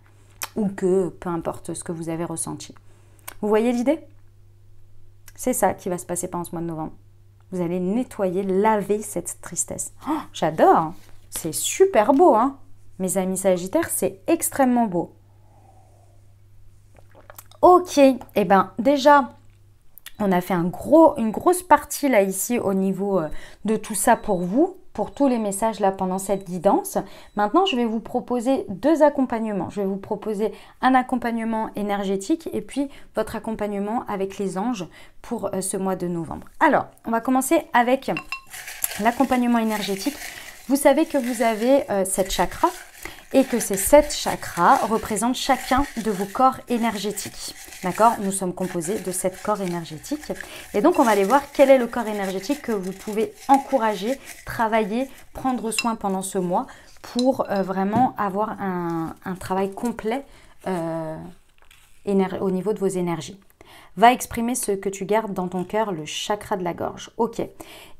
Ou que, peu importe ce que vous avez ressenti. Vous voyez l'idée? C'est ça qui va se passer pendant ce mois de novembre. Vous allez nettoyer, laver cette tristesse. Oh, j'adore! C'est super beau, Mes amis Sagittaires, c'est extrêmement beau. Ok, déjà, on a fait une grosse partie là ici au niveau de tout ça pour vous, pour tous les messages là pendant cette guidance. Maintenant, je vais vous proposer 2 accompagnements. Je vais vous proposer un accompagnement énergétique et puis votre accompagnement avec les anges pour ce mois de novembre. Alors, on va commencer avec l'accompagnement énergétique. Vous savez que vous avez 7 chakras et que ces 7 chakras représentent chacun de vos corps énergétiques. D'accord? Nous sommes composés de 7 corps énergétiques. Et donc, on va aller voir quel est le corps énergétique que vous pouvez encourager, travailler, prendre soin pendant ce mois pour vraiment avoir un travail complet au niveau de vos énergies. Va exprimer ce que tu gardes dans ton cœur, le chakra de la gorge. Ok.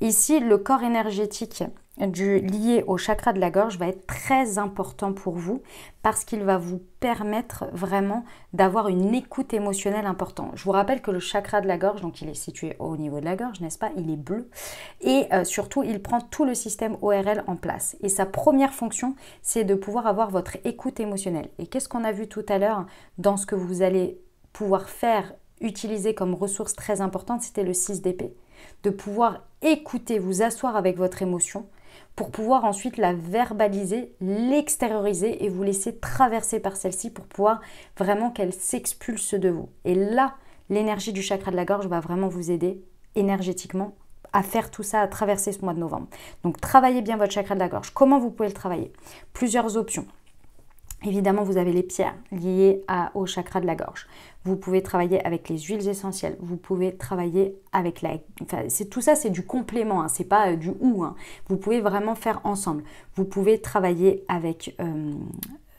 Ici, le corps énergétique lié au chakra de la gorge va être très important pour vous parce qu'il va vous permettre vraiment d'avoir une écoute émotionnelle importante. Je vous rappelle que le chakra de la gorge, donc il est situé au niveau de la gorge, n'est-ce pas? Il est bleu et surtout, il prend tout le système ORL en place. Et sa première fonction, c'est de pouvoir avoir votre écoute émotionnelle. Et qu'est-ce qu'on a vu tout à l'heure dans ce que vous allez pouvoir faire, utiliser comme ressource très importante, c'était le 6 d'épée. De pouvoir écouter, vous asseoir avec votre émotion pour pouvoir ensuite la verbaliser, l'extérioriser et vous laisser traverser par celle-ci pour pouvoir vraiment qu'elle s'expulse de vous. Et là, l'énergie du chakra de la gorge va vraiment vous aider énergétiquement à faire tout ça, à traverser ce mois de novembre. Donc, travaillez bien votre chakra de la gorge. Comment vous pouvez le travailler? Plusieurs options. Évidemment, vous avez les pierres liées au chakra de la gorge. Vous pouvez travailler avec les huiles essentielles. Vous pouvez travailler avec tout ça, c'est du complément, c'est pas du ou. Vous pouvez vraiment faire ensemble. Vous pouvez travailler avec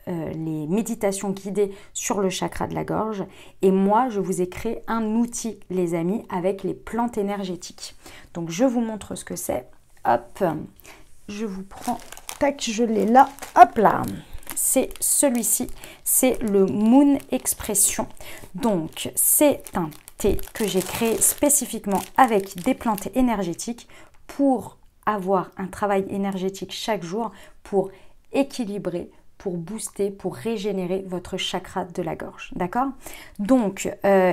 les méditations guidées sur le chakra de la gorge. Et moi, je vous ai créé un outil, les amis, avec les plantes énergétiques. Donc, je vous montre ce que c'est. Hop, je vous prends, tac, je l'ai là, hop là. C'est celui-ci, c'est le Moon Expression. Donc, c'est un thé que j'ai créé spécifiquement avec des plantes énergétiques pour avoir un travail énergétique chaque jour, pour équilibrer, pour booster, pour régénérer votre chakra de la gorge, d'accord? Donc,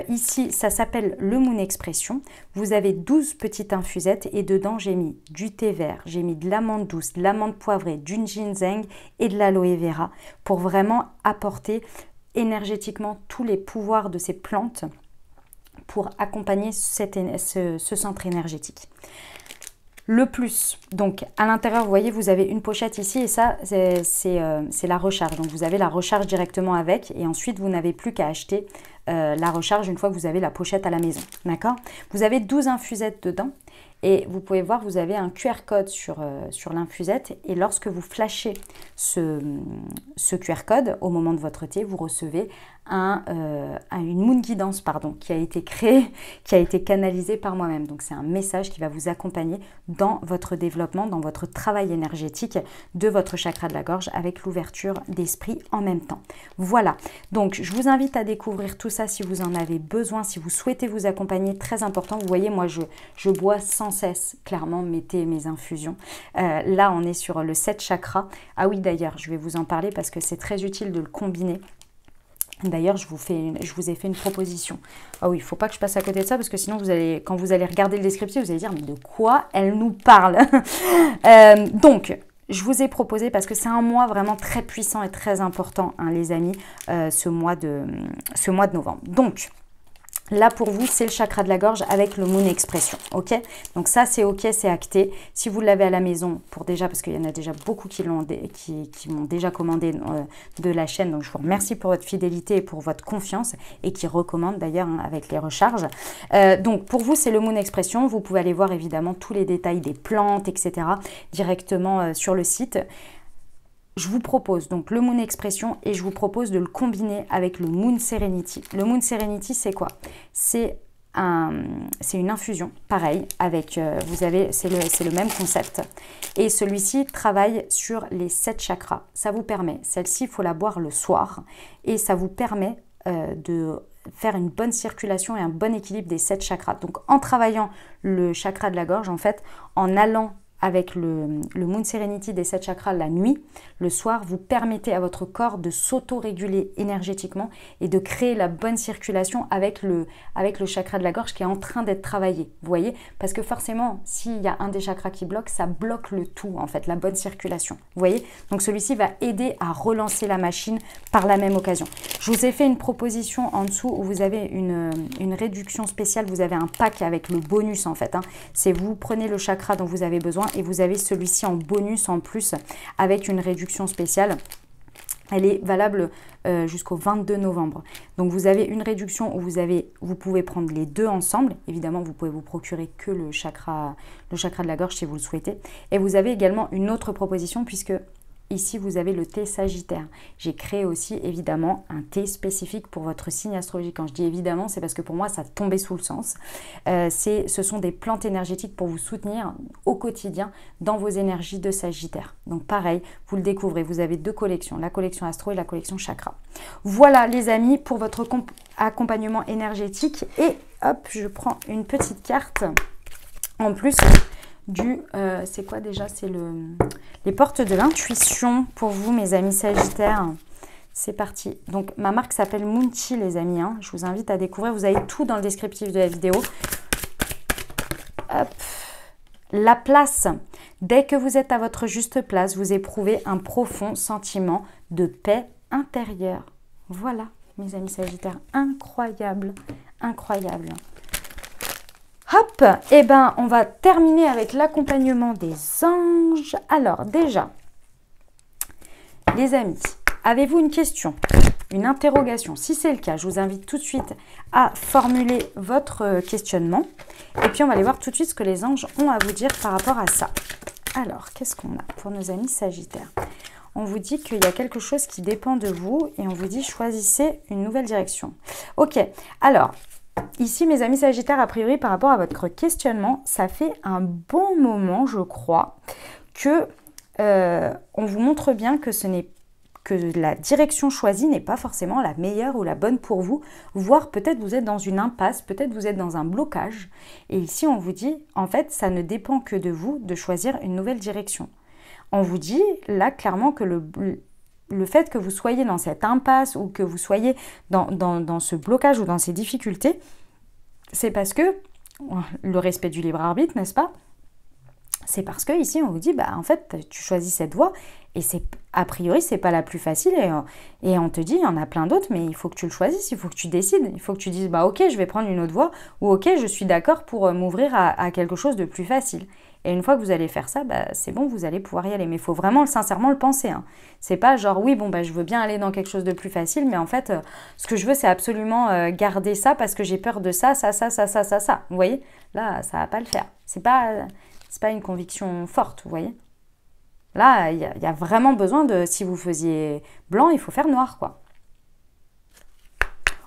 ici, ça s'appelle le Moon Expression. Vous avez 12 petites infusettes et dedans, j'ai mis du thé vert, j'ai mis de l'amande douce, de l'amande poivrée, du ginseng et de l'aloe vera pour vraiment apporter énergétiquement tous les pouvoirs de ces plantes pour accompagner ce centre énergétique. Le plus, donc à l'intérieur, vous voyez, vous avez une pochette ici et ça, c'est la recharge. Donc vous avez la recharge directement avec et ensuite vous n'avez plus qu'à acheter la recharge une fois que vous avez la pochette à la maison. D'accord? Vous avez 12 infusettes dedans et vous pouvez voir, vous avez un QR code sur l'infusette et lorsque vous flashez ce QR code au moment de votre thé, vous recevez une Moon Guidance qui a été créée, qui a été canalisée par moi-même. Donc c'est un message qui va vous accompagner dans votre développement, dans votre travail énergétique de votre chakra de la gorge avec l'ouverture d'esprit en même temps. Voilà, donc je vous invite à découvrir tout ça si vous en avez besoin, si vous souhaitez vous accompagner, très important. Vous voyez, moi je bois sans cesse clairement mes thés et mes infusions. Là on est sur le 7 chakra. Ah oui, d'ailleurs je vais vous en parler parce que c'est très utile de le combiner. D'ailleurs, je vous ai fait une proposition. Ah oui, il ne faut pas que je passe à côté de ça parce que sinon, quand vous allez regarder le descriptif, vous allez dire « mais de quoi elle nous parle ?» Donc, je vous ai proposé, parce que c'est un mois vraiment très puissant et très important, hein, les amis, ce mois de novembre. Donc, là, pour vous, c'est le chakra de la gorge avec le Moon Expression, ok? Donc ça, c'est ok, c'est acté. Si vous l'avez à la maison, parce qu'il y en a déjà beaucoup qui m'ont déjà commandé de la chaîne, donc je vous remercie pour votre fidélité et pour votre confiance, et qui recommandent d'ailleurs avec les recharges. Donc pour vous, c'est le Moon Expression. Vous pouvez aller voir évidemment tous les détails des plantes, etc. directement sur le site. Je vous propose donc le Moon Expression et je vous propose de le combiner avec le Moon Serenity. Le Moon Serenity, c'est quoi? C'est une infusion, pareil, avec, c'est le même concept. Et celui-ci travaille sur les 7 chakras. Ça vous permet, celle-ci, il faut la boire le soir. Et ça vous permet de faire une bonne circulation et un bon équilibre des 7 chakras. Donc en travaillant le chakra de la gorge, en fait, en allant avec le Moon Serenity des 7 chakras la nuit, le soir, vous permettez à votre corps de s'auto-réguler énergétiquement et de créer la bonne circulation avec le chakra de la gorge qui est en train d'être travaillé. Vous voyez? Parce que forcément, s'il y a un des chakras qui bloque, ça bloque le tout, en fait, la bonne circulation. Vous voyez? Donc celui-ci va aider à relancer la machine par la même occasion. Je vous ai fait une proposition en dessous où vous avez une réduction spéciale. Vous avez un pack avec le bonus, en fait. Hein. C'est vous prenez le chakra dont vous avez besoin et vous avez celui-ci en bonus en plus avec une réduction spéciale. Elle est valable jusqu'au 22 novembre. Donc vous avez une réduction où vous pouvez prendre les deux ensemble. Évidemment, vous pouvez vous procurer que le chakra de la gorge si vous le souhaitez. Et vous avez également une autre proposition puisque ici, vous avez le thé Sagittaire. J'ai créé aussi, évidemment, un thé spécifique pour votre signe astrologique. Quand je dis évidemment, c'est parce que pour moi, ça tombait sous le sens. Ce sont des plantes énergétiques pour vous soutenir au quotidien dans vos énergies de Sagittaire. Donc pareil, vous le découvrez. Vous avez 2 collections, la collection Astro et la collection Chakra. Voilà, les amis, pour votre accompagnement énergétique. Et hop, je prends une petite carte en plus c'est quoi déjà? C'est les portes de l'intuition pour vous, mes amis Sagittaires. C'est parti. Donc, ma marque s'appelle Moonchi, les amis. Hein. Je vous invite à découvrir. Vous avez tout dans le descriptif de la vidéo. Hop. La place. Dès que vous êtes à votre juste place, vous éprouvez un profond sentiment de paix intérieure. Voilà, mes amis Sagittaires. Incroyable. Incroyable. Hop, et ben on va terminer avec l'accompagnement des anges. Alors déjà, les amis, avez-vous une question, une interrogation? Si c'est le cas, je vous invite tout de suite à formuler votre questionnement. Et puis on va aller voir tout de suite ce que les anges ont à vous dire par rapport à ça. Alors, qu'est-ce qu'on a pour nos amis Sagittaires? On vous dit qu'il y a quelque chose qui dépend de vous et on vous dit choisissez une nouvelle direction. Ok, alors... Ici, mes amis Sagittaires, a priori, par rapport à votre questionnement, ça fait un bon moment, je crois, que on vous montre bien que la direction choisie n'est pas forcément la meilleure ou la bonne pour vous, voire peut-être vous êtes dans une impasse, peut-être vous êtes dans un blocage. Et ici, on vous dit, en fait, ça ne dépend que de vous de choisir une nouvelle direction. On vous dit là clairement que le fait que vous soyez dans cette impasse ou que vous soyez dans ce blocage ou dans ces difficultés, c'est parce que, le respect du libre arbitre, n'est-ce pas? C'est parce que ici on vous dit, en fait, tu choisis cette voie et a priori, c'est pas la plus facile et on te dit, il y en a plein d'autres, mais il faut que tu le choisisses, il faut que tu décides, il faut que tu dises, ok, je vais prendre une autre voie ou ok, je suis d'accord pour m'ouvrir à quelque chose de plus facile. Et une fois que vous allez faire ça, c'est bon, vous allez pouvoir y aller. Mais il faut vraiment sincèrement le penser. Hein. C'est pas genre, oui, je veux bien aller dans quelque chose de plus facile, mais en fait, ce que je veux, c'est absolument garder ça parce que j'ai peur de ça. Vous voyez? Là, ça va pas le faire. C'est pas une conviction forte, vous voyez? Là, il y a vraiment besoin de, si vous faisiez blanc, il faut faire noir, quoi.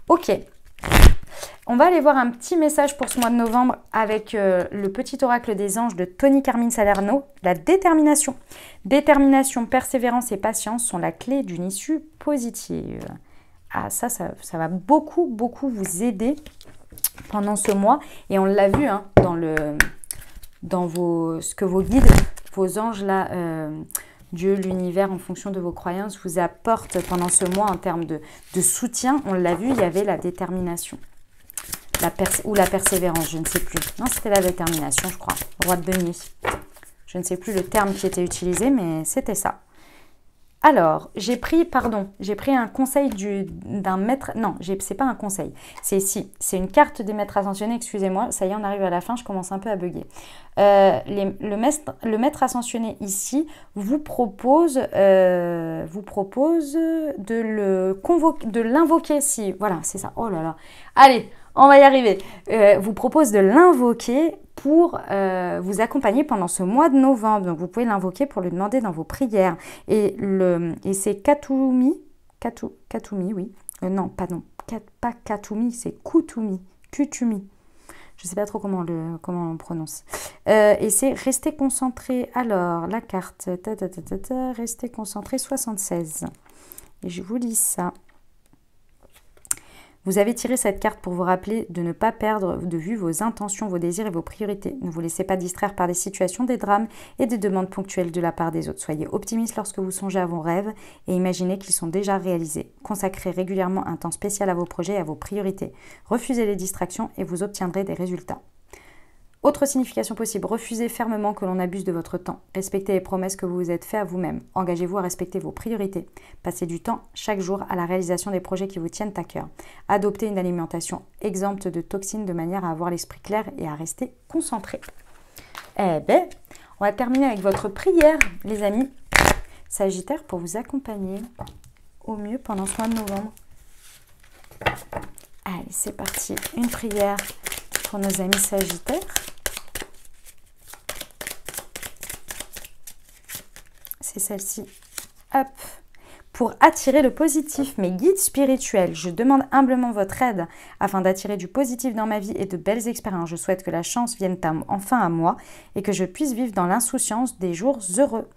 Ok. On va aller voir un petit message pour ce mois de novembre avec le petit oracle des anges de Tony Carmine Salerno. La détermination. Détermination, persévérance et patience sont la clé d'une issue positive. Ah, ça va beaucoup, beaucoup vous aider pendant ce mois. Et on l'a vu hein, dans ce que vos guides, vos anges là, Dieu, l'univers, en fonction de vos croyances, vous apportent pendant ce mois en termes de soutien. On l'a vu, il y avait la détermination. Ou la persévérance, je ne sais plus. Non, c'était la détermination, je crois. Roi de denier. Je ne sais plus le terme qui était utilisé, mais c'était ça. Alors, j'ai pris un conseil d'un maître... Non, c'est pas un conseil. C'est une carte des maîtres ascensionnés, excusez-moi. Ça y est, on arrive à la fin, je commence un peu à bugger. Le maître ascensionné ici vous propose de l'invoquer. Si, voilà, c'est ça. Oh là là. Allez, on va y arriver. Vous propose de l'invoquer pour vous accompagner pendant ce mois de novembre. Donc, vous pouvez l'invoquer pour lui demander dans vos prières. Et c'est Katumi, oui. Non, pas Katumi, c'est Kutumi. Je ne sais pas trop comment on prononce. Et c'est rester concentré. Alors, la carte, rester concentré 76. Et je vous lis ça. Vous avez tiré cette carte pour vous rappeler de ne pas perdre de vue vos intentions, vos désirs et vos priorités. Ne vous laissez pas distraire par des situations, des drames et des demandes ponctuelles de la part des autres. Soyez optimiste lorsque vous songez à vos rêves et imaginez qu'ils sont déjà réalisés. Consacrez régulièrement un temps spécial à vos projets et à vos priorités. Refusez les distractions et vous obtiendrez des résultats. Autre signification possible, refusez fermement que l'on abuse de votre temps. Respectez les promesses que vous vous êtes faites à vous-même. Engagez-vous à respecter vos priorités. Passez du temps chaque jour à la réalisation des projets qui vous tiennent à cœur. Adoptez une alimentation exempte de toxines de manière à avoir l'esprit clair et à rester concentré. On va terminer avec votre prière, les amis Sagittaire, pour vous accompagner au mieux pendant ce mois de novembre. Allez, c'est parti. Une prière pour nos amis Sagittaires. C'est celle-ci. Hop. Pour attirer le positif, mes guides spirituels, je demande humblement votre aide afin d'attirer du positif dans ma vie et de belles expériences. Je souhaite que la chance vienne enfin à moi et que je puisse vivre dans l'insouciance des jours heureux.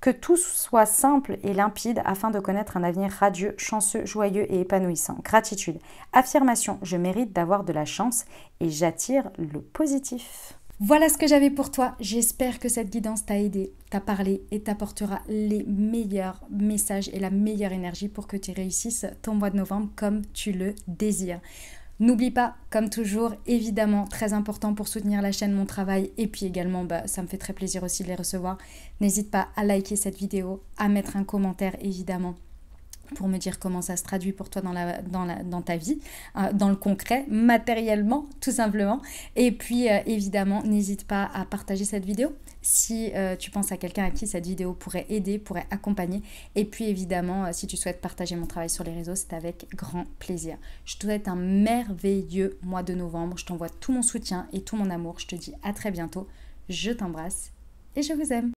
Que tout soit simple et limpide afin de connaître un avenir radieux, chanceux, joyeux et épanouissant. Gratitude. Affirmation, je mérite d'avoir de la chance et j'attire le positif. Voilà ce que j'avais pour toi. J'espère que cette guidance t'a aidé, t'a parlé et t'apportera les meilleurs messages et la meilleure énergie pour que tu réussisses ton mois de novembre comme tu le désires. N'oublie pas, comme toujours, évidemment, très important pour soutenir la chaîne, mon travail, et puis également, ça me fait très plaisir aussi de les recevoir. N'hésite pas à liker cette vidéo, à mettre un commentaire, évidemment, pour me dire comment ça se traduit pour toi dans ta vie, dans le concret, matériellement, tout simplement. Et puis, évidemment, n'hésite pas à partager cette vidéo si tu penses à quelqu'un à qui cette vidéo pourrait aider, pourrait accompagner. Et puis, évidemment, si tu souhaites partager mon travail sur les réseaux, c'est avec grand plaisir. Je te souhaite un merveilleux mois de novembre. Je t'envoie tout mon soutien et tout mon amour. Je te dis à très bientôt. Je t'embrasse et je vous aime.